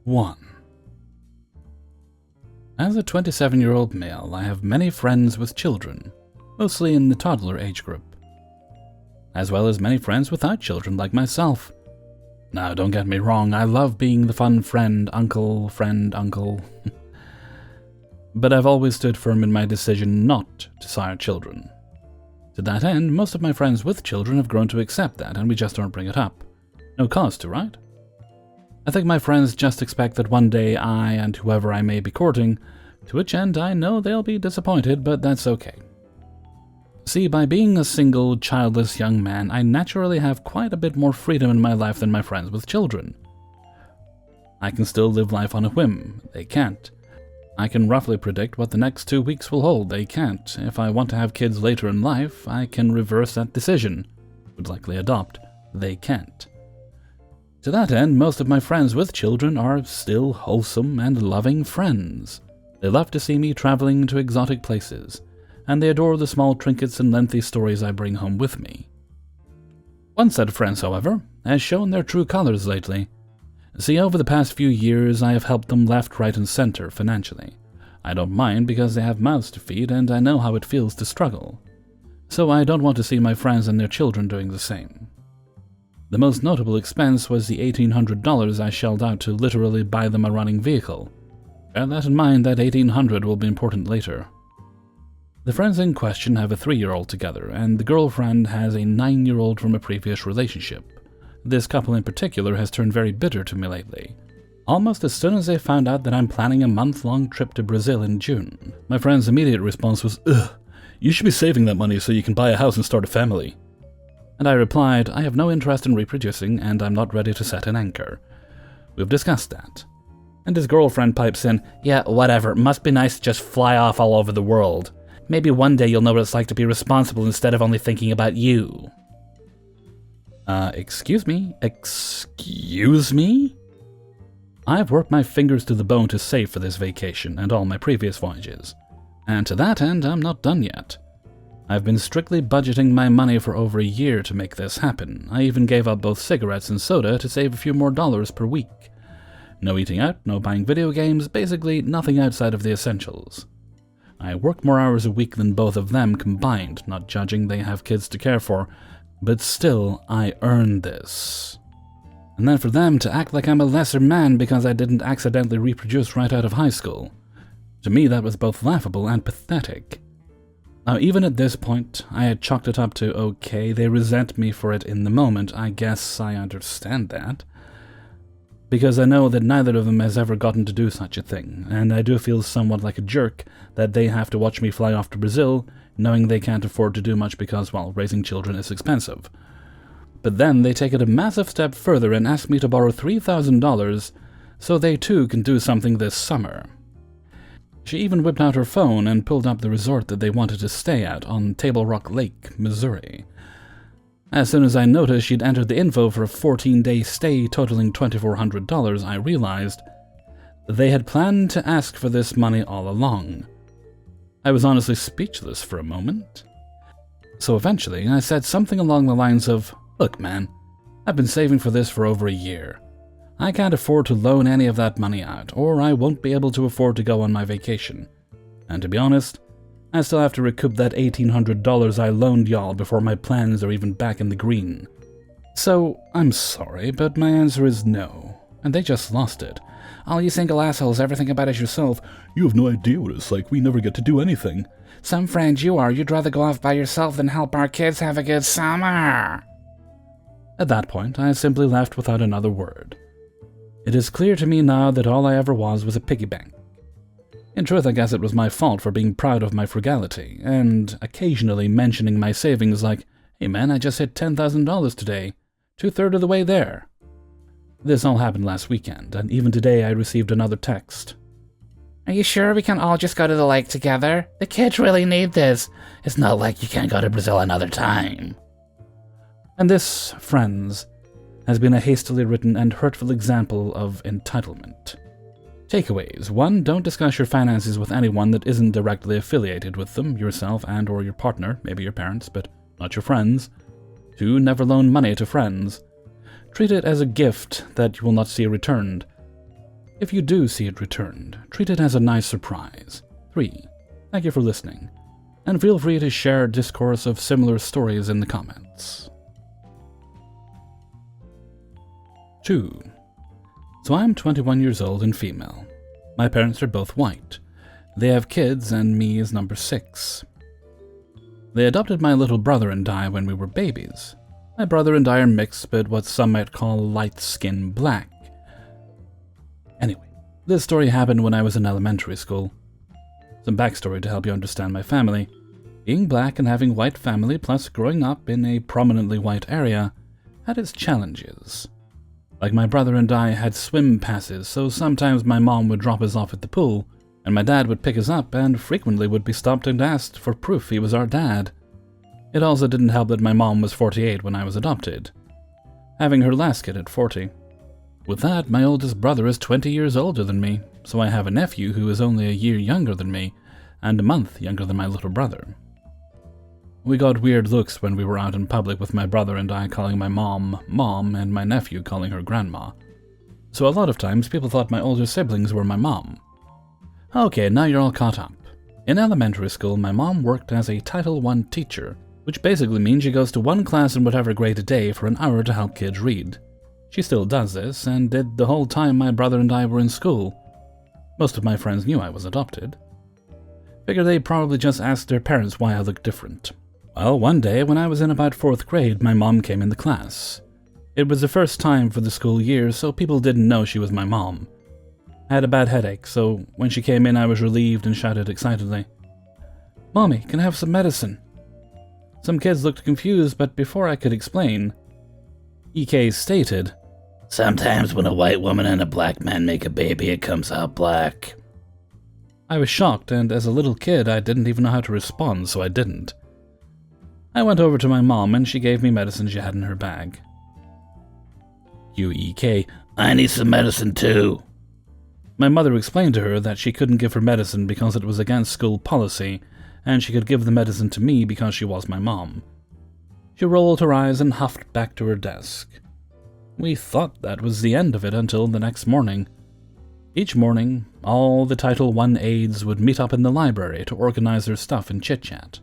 1. As a 27-year-old male, I have many friends with children, mostly in the toddler age group, as well as many friends without children like myself. Now, don't get me wrong, I love being the fun friend, uncle. But I've always stood firm in my decision not to sire children. To that end, most of my friends with children have grown to accept that, and we just don't bring it up. No cause to, right? I think my friends just expect that one day I and whoever I may be courting, to which end I know they'll be disappointed, but that's okay. See, by being a single, childless young man, I naturally have quite a bit more freedom in my life than my friends with children. I can still live life on a whim. They can't. I can roughly predict what the next 2 weeks will hold. They can't. If I want to have kids later in life, I can reverse that decision. Would likely adopt. They can't. To that end, most of my friends with children are still wholesome and loving friends. They love to see me traveling to exotic places, and they adore the small trinkets and lengthy stories I bring home with me. One set of friends, however, has shown their true colors lately. See, over the past few years, I have helped them left, right, and center financially. I don't mind because they have mouths to feed, and I know how it feels to struggle. So I don't want to see my friends and their children doing the same. The most notable expense was the $1,800 I shelled out to literally buy them a running vehicle. Bear that in mind, that $1,800 will be important later. The friends in question have a 3-year-old together, and the girlfriend has a 9-year-old from a previous relationship. This couple in particular has turned very bitter to me lately. Almost as soon as they found out that I'm planning a month-long trip to Brazil in June, my friend's immediate response was, "Ugh, you should be saving that money so you can buy a house and start a family." And I replied, I have no interest in reproducing, and I'm not ready to set an anchor. We've discussed that. And his girlfriend pipes in, "Yeah, whatever, must be nice to just fly off all over the world. Maybe one day you'll know what it's like to be responsible instead of only thinking about you." Excuse me? Excuse me? I've worked my fingers to the bone to save for this vacation and all my previous voyages. And to that end, I'm not done yet. I've been strictly budgeting my money for over a year to make this happen. I even gave up both cigarettes and soda to save a few more dollars per week. No eating out, no buying video games, basically nothing outside of the essentials. I work more hours a week than both of them combined, not judging they have kids to care for, but still, I earned this. And then for them to act like I'm a lesser man because I didn't accidentally reproduce right out of high school. To me, that was both laughable and pathetic. Now, even at this point, I had chalked it up to, okay, they resent me for it in the moment. I guess I understand that. Because I know that neither of them has ever gotten to do such a thing, and I do feel somewhat like a jerk that they have to watch me fly off to Brazil, knowing they can't afford to do much because, well, raising children is expensive. But then they take it a massive step further and ask me to borrow $3,000 so they too can do something this summer. She even whipped out her phone and pulled up the resort that they wanted to stay at on Table Rock Lake, Missouri. As soon as I noticed she'd entered the info for a 14-day stay totaling $2,400, I realized they had planned to ask for this money all along. I was honestly speechless for a moment. So eventually, I said something along the lines of, "Look, man, I've been saving for this for over a year. I can't afford to loan any of that money out, or I won't be able to afford to go on my vacation. And to be honest, I still have to recoup that $1,800 I loaned y'all before my plans are even back in the green. So, I'm sorry, but my answer is no." And they just lost it. "All you single assholes ever think about is yourself. You have no idea what it's like. We never get to do anything. Some friend you are, you'd rather go off by yourself than help our kids have a good summer." At that point, I simply left without another word. It is clear to me now that all I ever was a piggy bank. In truth, I guess it was my fault for being proud of my frugality, and occasionally mentioning my savings like, "Hey man, I just hit $10,000 today, 2/3 of the way there." This all happened last weekend, and even today I received another text. "Are you sure we can all just go to the lake together? The kids really need this. It's not like you can't go to Brazil another time." And this, friends, has been a hastily written and hurtful example of entitlement. Takeaways. 1. Don't discuss your finances with anyone that isn't directly affiliated with them, yourself and or your partner, maybe your parents, but not your friends. 2. Never loan money to friends. Treat it as a gift that you will not see returned. If you do see it returned, treat it as a nice surprise. 3. Thank you for listening, and feel free to share discourse of similar stories in the comments. 2. So I'm 21 years old and female. My parents are both white. They have kids, and me is number 6. They adopted my little brother and I when we were babies. My brother and I are mixed, but what some might call light-skinned black. Anyway, this story happened when I was in elementary school. Some backstory to help you understand my family. Being black and having white family plus growing up in a prominently white area had its challenges. Like my brother and I had swim passes, so sometimes my mom would drop us off at the pool, and my dad would pick us up and frequently would be stopped and asked for proof he was our dad. It also didn't help that my mom was 48 when I was adopted, having her last kid at 40. With that, my oldest brother is 20 years older than me, so I have a nephew who is only a year younger than me, and a month younger than my little brother. We got weird looks when we were out in public with my brother and I calling my mom, Mom, and my nephew calling her Grandma. So a lot of times people thought my older siblings were my mom. Okay, now you're all caught up. In elementary school, my mom worked as a Title I teacher, which basically means she goes to one class in whatever grade a day for an hour to help kids read. She still does this, and did the whole time my brother and I were in school. Most of my friends knew I was adopted. Figure they probably just asked their parents why I looked different. Well, one day when I was in about 4th grade, my mom came in the class. It was the first time for the school year, so people didn't know she was my mom. I had a bad headache, so when she came in I was relieved and shouted excitedly, "Mommy, can I have some medicine?" Some kids looked confused, but before I could explain, EK stated, "Sometimes when a white woman and a black man make a baby, it comes out black." I was shocked, and as a little kid I didn't even know how to respond, so I didn't. I went over to my mom and she gave me medicine she had in her bag. EK, I need some medicine too. My mother explained to her that she couldn't give her medicine because it was against school policy, and she could give the medicine to me because she was my mom. She rolled her eyes and huffed back to her desk. We thought that was the end of it until the next morning. Each morning, all the Title I aides would meet up in the library to organize their stuff and chit-chat.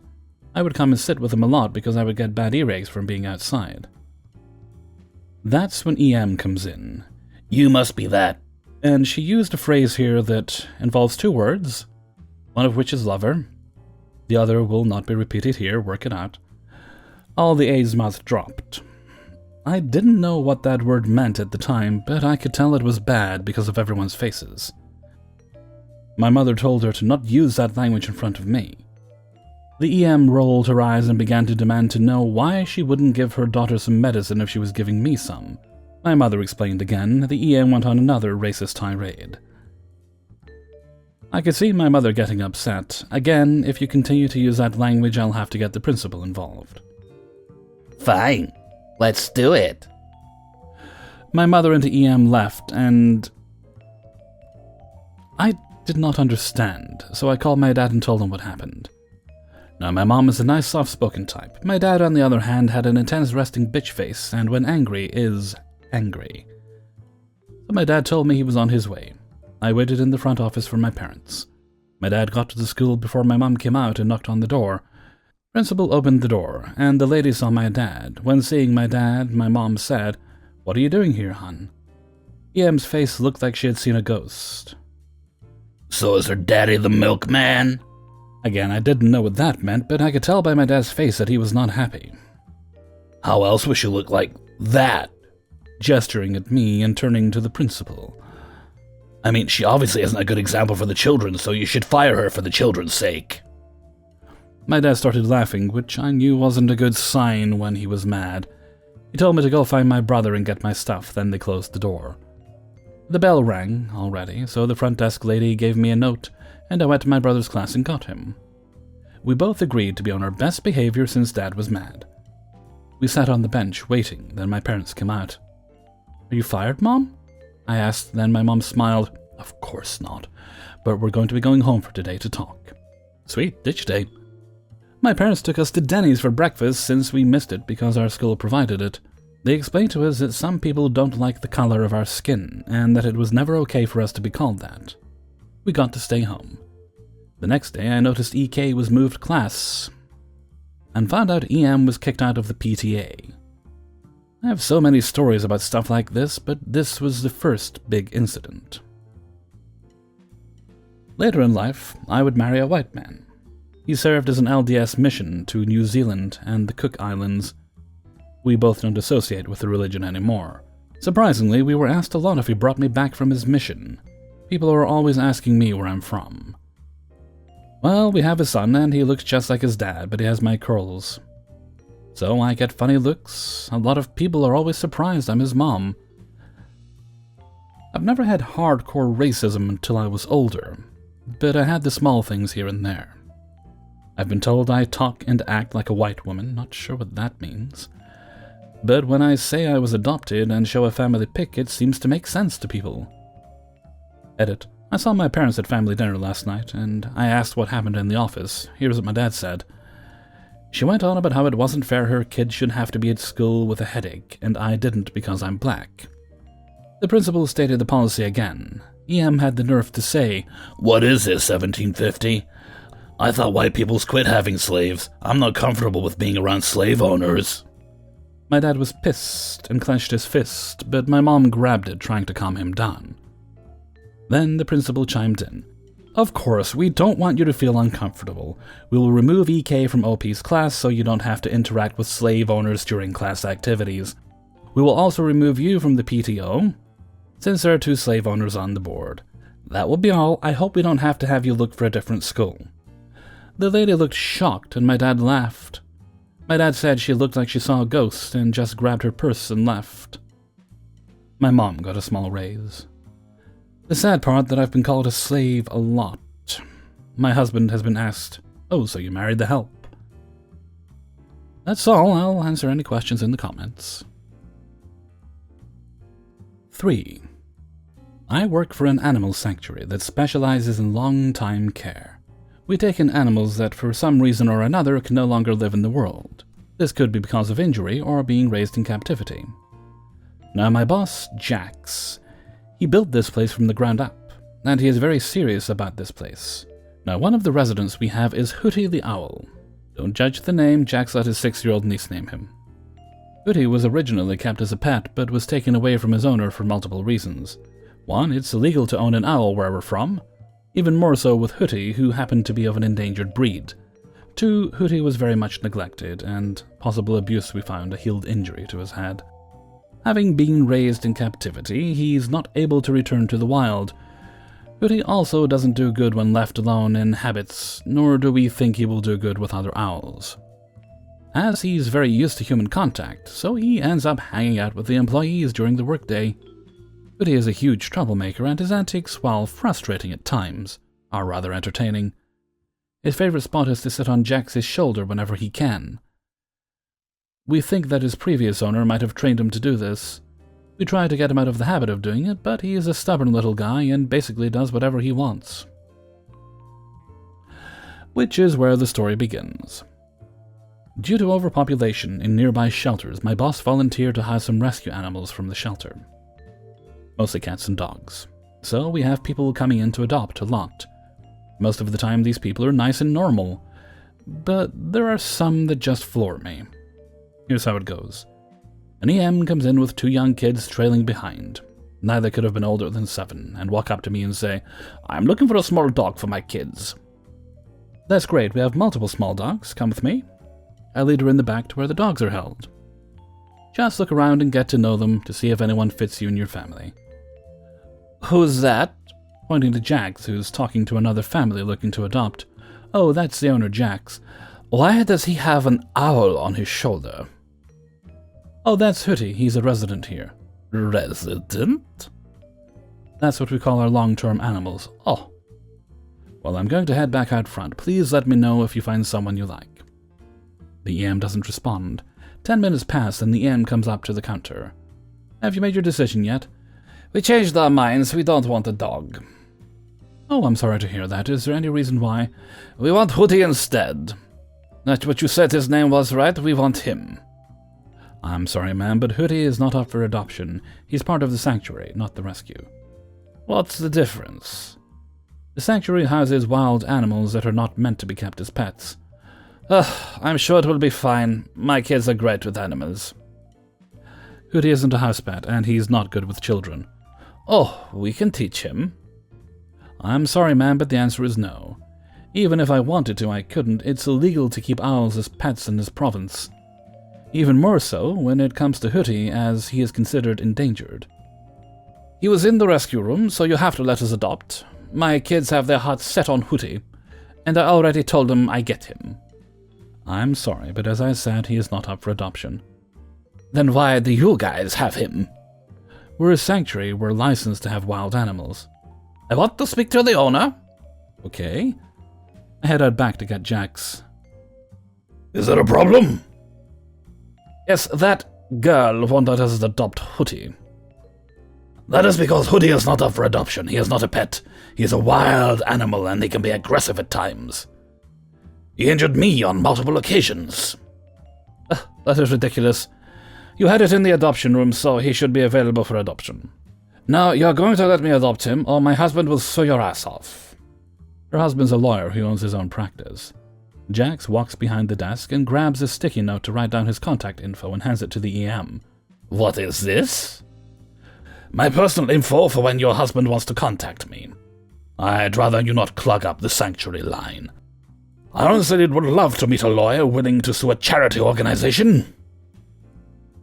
I would come and sit with them a lot because I would get bad earaches from being outside. That's when EM comes in. "You must be that." And she used a phrase here that involves 2 words, one of which is lover. The other will not be repeated here, work it out. All the aides' mouths dropped. I didn't know what that word meant at the time, but I could tell it was bad because of everyone's faces. My mother told her to not use that language in front of me. The EM rolled her eyes and began to demand to know why she wouldn't give her daughter some medicine if she was giving me some. My mother explained again. The EM went on another racist tirade. I could see my mother getting upset. Again, if you continue to use that language, I'll have to get the principal involved. Fine, let's do it. My mother and the EM left, and I did not understand, so I called my dad and told him what happened. Now, my mom is a nice, soft-spoken type. My dad, on the other hand, had an intense resting bitch face, and when angry, is angry. So my dad told me he was on his way. I waited in the front office for my parents. My dad got to the school before my mom came out and knocked on the door. Principal opened the door, and the lady saw my dad. When seeing my dad, my mom said, "What are you doing here, hon?" EM's face looked like she had seen a ghost. "So is her daddy the milkman?" Again, I didn't know what that meant, but I could tell by my dad's face that he was not happy. "How else would she look like that?" Gesturing at me and turning to the principal. "I mean, she obviously isn't a good example for the children, so you should fire her for the children's sake." My dad started laughing, which I knew wasn't a good sign when he was mad. He told me to go find my brother and get my stuff, then they closed the door. The bell rang already, so the front desk lady gave me a note, and I went to my brother's class and got him. We both agreed to be on our best behavior since Dad was mad. We sat on the bench, waiting, then my parents came out. "Are you fired, Mom?" I asked, then my mom smiled. "Of course not, but we're going to be going home for today to talk." Sweet, ditch day. My parents took us to Denny's for breakfast since we missed it because our school provided it. They explained to us that some people don't like the color of our skin, and that it was never okay for us to be called that. We got to stay home. The next day I noticed EK was moved class, and found out EM was kicked out of the PTA. I have so many stories about stuff like this, but this was the first big incident. Later in life, I would marry a white man. He served as an LDS mission to New Zealand and the Cook Islands. We both don't associate with the religion anymore. Surprisingly, we were asked a lot if he brought me back from his mission. People are always asking me where I'm from. Well, we have a son, and he looks just like his dad, but he has my curls. So I get funny looks. A lot of people are always surprised I'm his mom. I've never had hardcore racism until I was older, but I had the small things here and there. I've been told I talk and act like a white woman, not sure what that means. But when I say I was adopted and show a family pic, it seems to make sense to people. Edit. I saw my parents at family dinner last night, and I asked what happened in the office. Here's what my dad said. She went on about how it wasn't fair her kid should have to be at school with a headache, and I didn't because I'm black. The principal stated the policy again. EM had the nerve to say, "What is this, 1750? I thought white peoples quit having slaves. I'm not comfortable with being around slave owners." My dad was pissed and clenched his fist, but my mom grabbed it, trying to calm him down. Then the principal chimed in. "Of course, we don't want you to feel uncomfortable. We will remove EK from OP's class so you don't have to interact with slave owners during class activities. We will also remove you from the PTO, since there are 2 slave owners on the board. That will be all. I hope we don't have to have you look for a different school." The lady looked shocked, and my dad laughed. My dad said she looked like she saw a ghost and just grabbed her purse and left. My mom got a small raise. The sad part that I've been called a slave a lot. My husband has been asked, "Oh, so you married the help?" That's all. I'll answer any questions in the comments. 3. I work for an animal sanctuary that specializes in long-time care. We take in animals that for some reason or another can no longer live in the world. This could be because of injury or being raised in captivity. Now my boss, Jax, he built this place from the ground up, and he is very serious about this place. Now one of the residents we have is Hootie the Owl. Don't judge the name, Jax let his 6-year-old niece name him. Hootie was originally kept as a pet, but was taken away from his owner for multiple reasons. 1, it's illegal to own an owl where we're from. Even more so with Hootie, who happened to be of an endangered breed. 2, Hootie was very much neglected, and possible abuse we found a healed injury to his head. Having been raised in captivity, he's not able to return to the wild. Hootie also doesn't do good when left alone in habits, nor do we think he will do good with other owls. As he's very used to human contact, so he ends up hanging out with the employees during the workday. Hootie is a huge troublemaker, and his antics, while frustrating at times, are rather entertaining. His favorite spot is to sit on Jax's shoulder whenever he can. We think that his previous owner might have trained him to do this. We try to get him out of the habit of doing it, but he is a stubborn little guy and basically does whatever he wants. Which is where the story begins. Due to overpopulation in nearby shelters, my boss volunteered to house some rescue animals from the shelter. Mostly cats and dogs. So we have people coming in to adopt a lot. Most of the time these people are nice and normal, but there are some that just floor me. Here's how it goes. An EM comes in with 2 young kids trailing behind. Neither could have been older than 7, and walk up to me and say, "I'm looking for a small dog for my kids." That's great, we have multiple small dogs, come with me. I lead her in the back to where the dogs are held. Just look around and get to know them to see if anyone fits you and your family. "Who's that?" Pointing to Jax, who's talking to another family looking to adopt. "Oh, that's the owner, Jax. Why does he have an owl on his shoulder?" "Oh, that's Hootie. He's a resident here." "Resident?" "That's what we call our long-term animals." "Oh. Well, I'm going to head back out front. Please let me know if you find someone you like." The EM doesn't respond. 10 minutes pass and the EM comes up to the counter. "Have you made your decision yet?" "We changed our minds. We don't want a dog." "Oh, I'm sorry to hear that. Is there any reason why?" "We want Hootie instead." "That's what you said his name was, right? We want him." I'm sorry, ma'am, but Hootie is not up for adoption. He's part of the sanctuary, not the rescue. What's the difference? The sanctuary houses wild animals that are not meant to be kept as pets. I'm sure it will be fine. My kids are great with animals. Hootie isn't a house pet, and he's not good with children. Oh, we can teach him. I'm sorry, ma'am, but the answer is no. Even if I wanted to, I couldn't. It's illegal to keep owls as pets in this province. Even more so when it comes to Hootie, as he is considered endangered. He was in the rescue room, so you have to let us adopt. My kids have their hearts set on Hootie, and I already told them I get him. I'm sorry, but as I said, he is not up for adoption. Then why do you guys have him? We're a sanctuary. We're licensed to have wild animals. I want to speak to the owner. Okay. I head out back to get Jax. Is there a problem? Yes, that girl wanted us to adopt Hootie. That is because Hootie is not up for adoption. He is not a pet. He is a wild animal and he can be aggressive at times. He injured me on multiple occasions. That is ridiculous. You had it in the adoption room, so he should be available for adoption. Now, you're going to let me adopt him, or my husband will sue your ass off. Her husband's a lawyer who owns his own practice. Jax walks behind the desk and grabs a sticky note to write down his contact info and hands it to the EM. What is this? My personal info for when your husband wants to contact me. I'd rather you not clog up the sanctuary line. I honestly would love to meet a lawyer willing to sue a charity organization.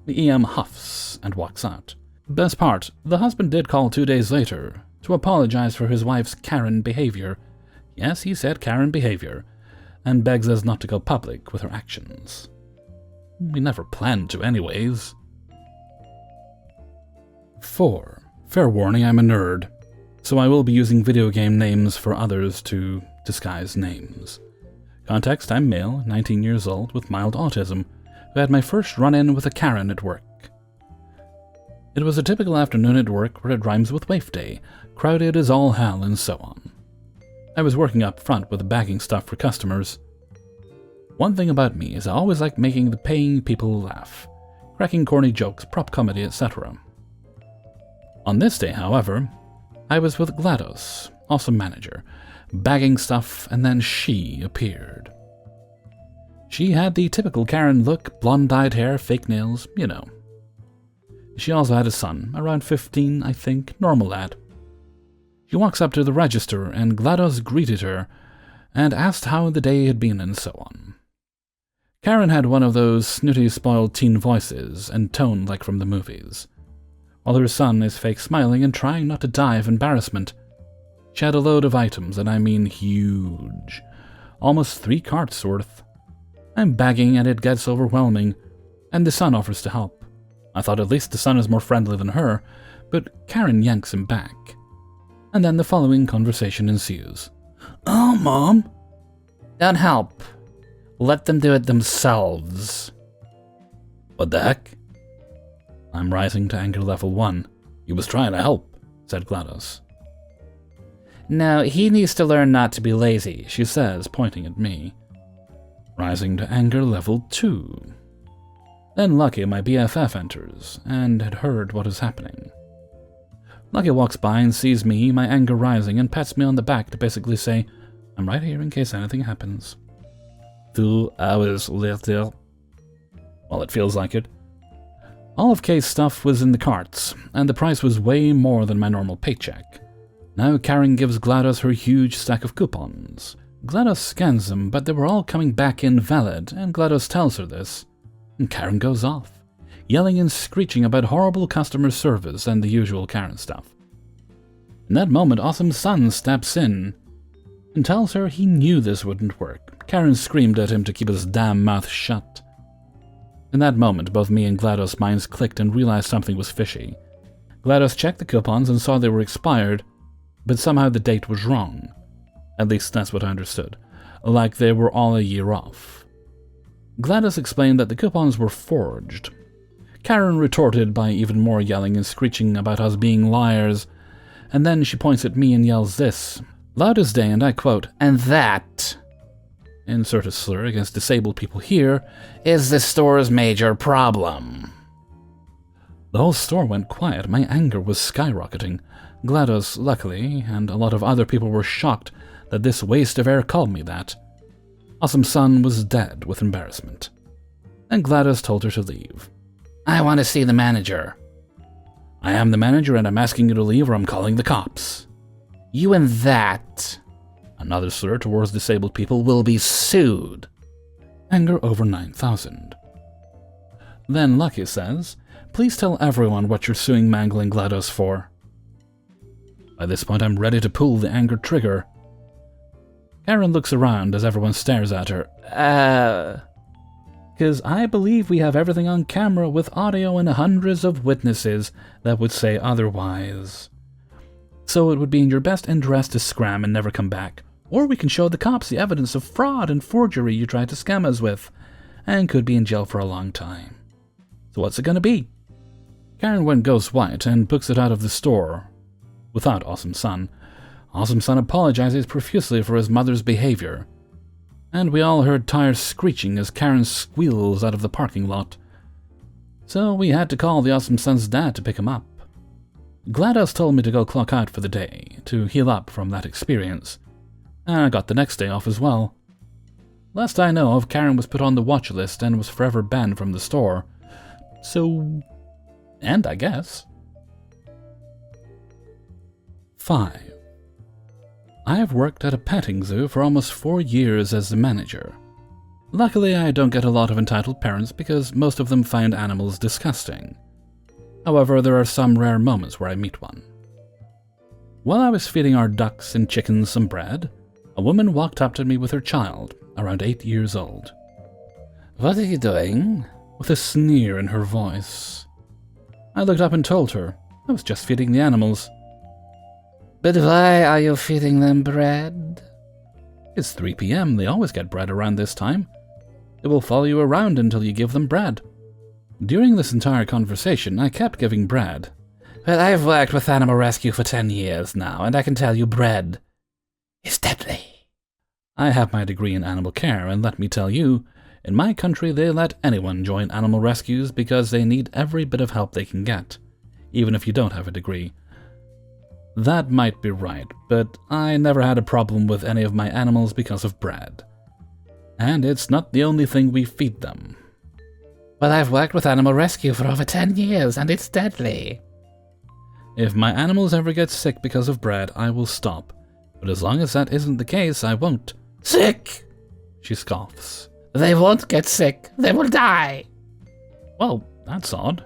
The EM huffs and walks out. Best part, the husband did call 2 days later to apologize for his wife's Karen behavior. Yes, he said Karen behavior, and begs us not to go public with her actions. We never planned to anyways. 4. Fair warning, I'm a nerd, so I will be using video game names for others to disguise names. Context, I'm male, 19 years old, with mild autism, who had my first run-in with a Karen at work. It was a typical afternoon at work where it rhymes with waif day, crowded as all hell, and so on. I was working up front with bagging stuff for customers. One thing about me is I always like making the paying people laugh, cracking corny jokes, prop comedy, etc. On this day, however, I was with GLaDOS, also manager, bagging stuff, and then she appeared. She had the typical Karen look, blonde-dyed hair, fake nails, you know. She also had a son, around 15, I think, normal lad. She walks up to the register, and GLaDOS greeted her and asked how the day had been and so on. Karen had one of those snooty, spoiled teen voices and tone like from the movies, while her son is fake smiling and trying not to die of embarrassment. She had a load of items, and I mean huge, almost 3 carts worth. I'm bagging and it gets overwhelming, and the son offers to help. I thought at least the son is more friendly than her, but Karen yanks him back. And then the following conversation ensues. Oh, Mom. Don't help. Let them do it themselves. What the heck? I'm rising to anger level 1. He was trying to help, said GLaDOS. No, he needs to learn not to be lazy, she says, pointing at me. Rising to anger level 2. Then Lucky, my BFF, enters, and had heard what is happening. Lucky walks by and sees me, my anger rising, and pats me on the back to basically say, I'm right here in case anything happens. 2 hours later. Well, it feels like it. All of Kay's stuff was in the carts, and the price was way more than my normal paycheck. Now Karen gives GLaDOS her huge stack of coupons. GLaDOS scans them, but they were all coming back invalid, and GLaDOS tells her this. And Karen goes off, yelling and screeching about horrible customer service and the usual Karen stuff. In that moment, Awesome's son steps in and tells her he knew this wouldn't work. Karen screamed at him to keep his damn mouth shut. In that moment, both me and GLaDOS' minds clicked and realized something was fishy. GLaDOS checked the coupons and saw they were expired, but somehow the date was wrong. At least that's what I understood, like they were all a year off. GLaDOS explained that the coupons were forged. Karen retorted by even more yelling and screeching about us being liars, and then she points at me and yells this, loud as day, and I quote, "And that." insert a slur against disabled people here, is the store's major problem. The whole store went quiet. My anger was skyrocketing. GLaDOS, luckily, and a lot of other people were shocked that this waste of air called me that. Awesome Sun was dead with embarrassment. And GLaDOS told her to leave. I want to see the manager. I am the manager and I'm asking you to leave or I'm calling the cops. You and that, another slur towards disabled people, will be sued. Anger over 9,000. Then Lucky says, please tell everyone what you're suing Mangling GLaDOS for. By this point I'm ready to pull the anger trigger. Karen looks around as everyone stares at her. Because I believe we have everything on camera with audio and hundreds of witnesses that would say otherwise. So it would be in your best interest to scram and never come back. Or we can show the cops the evidence of fraud and forgery you tried to scam us with, and could be in jail for a long time. So what's it gonna be? Karen goes white and books it out of the store. Without Awesome Sun. Awesome Sun apologizes profusely for his mother's behavior. And we all heard tires screeching as Karen squeals out of the parking lot. So we had to call the Awesome Sun's dad to pick him up. GLaDOS told me to go clock out for the day, to heal up from that experience. And I got the next day off as well. Last I know of, Karen was put on the watch list and was forever banned from the store. So... and I guess. 5. I have worked at a petting zoo for almost 4 years as the manager. Luckily, I don't get a lot of entitled parents because most of them find animals disgusting. However, there are some rare moments where I meet one. While I was feeding our ducks and chickens some bread, a woman walked up to me with her child, around 8 years old. What are you doing? With a sneer in her voice. I looked up and told her I was just feeding the animals. But why are you feeding them bread? It's 3 p.m. They always get bread around this time. They will follow you around until you give them bread. During this entire conversation, I kept giving bread. Well, I've worked with animal rescue for 10 years now, and I can tell you bread is deadly. I have my degree in animal care, and let me tell you, in my country they let anyone join animal rescues because they need every bit of help they can get, even if you don't have a degree. That might be right, but I never had a problem with any of my animals because of bread. And it's not the only thing we feed them. Well, I've worked with animal rescue for over 10 years, and it's deadly. If my animals ever get sick because of bread, I will stop. But as long as that isn't the case, I won't. Sick! She scoffs. They won't get sick. They will die. Well, that's odd.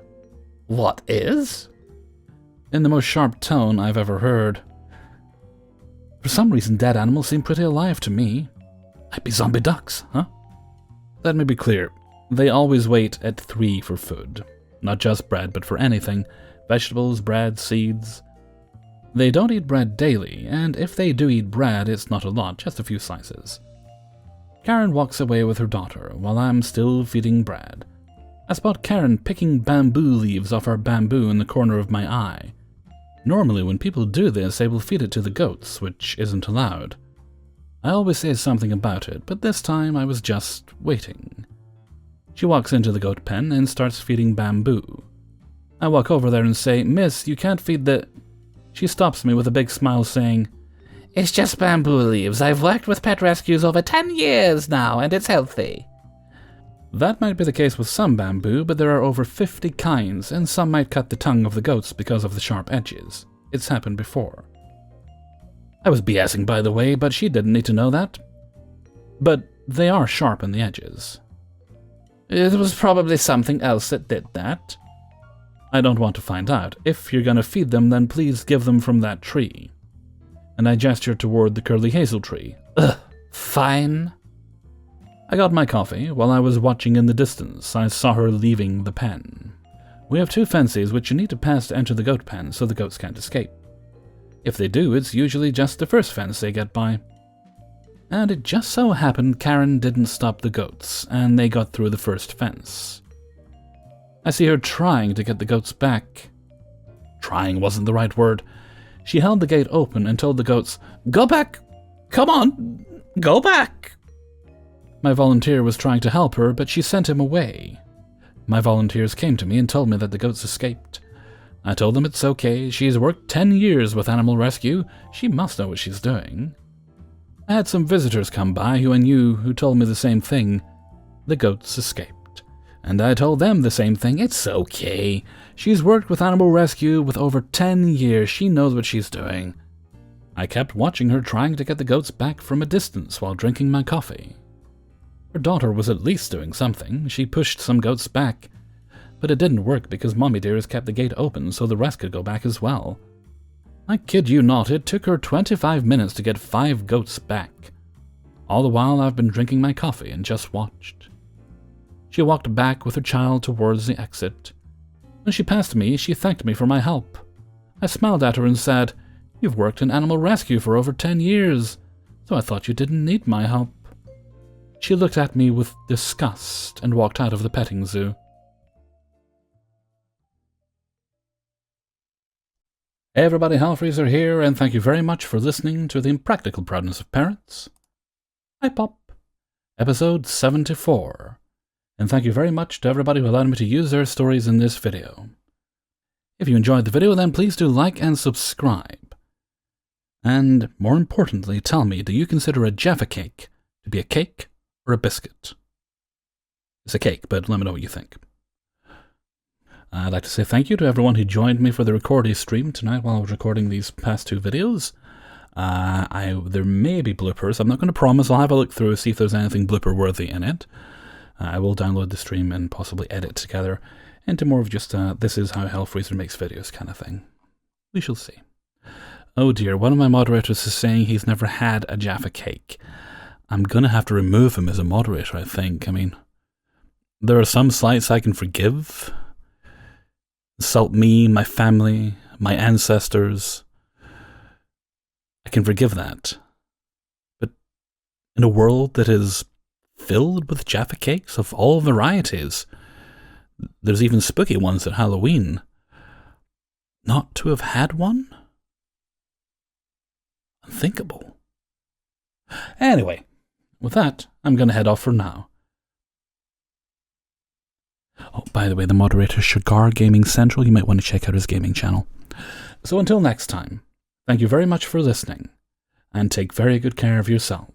What is? In the most sharp tone I've ever heard. For some reason, dead animals seem pretty alive to me. Might be zombie ducks, huh? Let me be clear. They always wait at 3 for food. Not just bread, but for anything. Vegetables, bread, seeds. They don't eat bread daily, and if they do eat bread, it's not a lot, just a few slices. Karen walks away with her daughter, while I'm still feeding bread. I spot Karen picking bamboo leaves off our bamboo in the corner of my eye. Normally, when people do this, they will feed it to the goats, which isn't allowed. I always say something about it, but this time I was just waiting. She walks into the goat pen and starts feeding bamboo. I walk over there and say, Miss, you can't feed the... She stops me with a big smile saying, It's just bamboo leaves. I've worked with pet rescues over 10 years now, and it's healthy. That might be the case with some bamboo, but there are over 50 kinds, and some might cut the tongue of the goats because of the sharp edges. It's happened before. I was BSing, by the way, but she didn't need to know that. But they are sharp in the edges. It was probably something else that did that. I don't want to find out. If you're gonna feed them, then please give them from that tree. And I gestured toward the curly hazel tree. Ugh, fine. I got my coffee. While I was watching in the distance, I saw her leaving the pen. We have 2 fences which you need to pass to enter the goat pen so the goats can't escape. If they do, it's usually just the first fence they get by. And it just so happened Karen didn't stop the goats, and they got through the first fence. I see her trying to get the goats back. Trying wasn't the right word. She held the gate open and told the goats, Go back! Come on! Go back! My volunteer was trying to help her, but she sent him away. My volunteers came to me and told me that the goats escaped. I told them it's okay, she's worked 10 years with animal rescue, she must know what she's doing. I had some visitors come by who I knew who told me the same thing. The goats escaped. And I told them the same thing, it's okay. She's worked with animal rescue with over 10 years, she knows what she's doing. I kept watching her trying to get the goats back from a distance while drinking my coffee. Her daughter was at least doing something. She pushed some goats back, but it didn't work because Mommy Dearest kept the gate open so the rest could go back as well. I kid you not, it took her 25 minutes to get 5 goats back. All the while I've been drinking my coffee and just watched. She walked back with her child towards the exit. When she passed me, she thanked me for my help. I smiled at her and said, "You've worked in animal rescue for over 10 years, so I thought you didn't need my help." She looked at me with disgust and walked out of the petting zoo. Hey everybody, Hellfreezer here, and thank you very much for listening to the Impractical Proudness of Parents. Hi Pop, episode 74. And thank you very much to everybody who allowed me to use their stories in this video. If you enjoyed the video, then please do like and subscribe. And more importantly, tell me, do you consider a Jaffa cake to be a cake or a biscuit? It's a cake, but let me know what you think. I'd like to say thank you to everyone who joined me for the recording stream tonight while I was recording these past 2 videos. There may be bloopers. I'm not going to promise. I'll have a look through, see if there's anything blooper-worthy in it. I will download the stream and possibly edit together into more of just this is how Hellfreezer makes videos kind of thing. We shall see. Oh dear, one of my moderators is saying he's never had a Jaffa cake. I'm going to have to remove him as a moderator, I think. I mean, there are some slights I can forgive. Insult me, my family, my ancestors. I can forgive that. But in a world that is filled with Jaffa cakes of all varieties, there's even spooky ones at Halloween, not to have had one? Unthinkable. Anyway, with that, I'm going to head off for now. Oh, by the way, the moderator Shagar Gaming Central, you might want to check out his gaming channel. So until next time, thank you very much for listening, and take very good care of yourselves.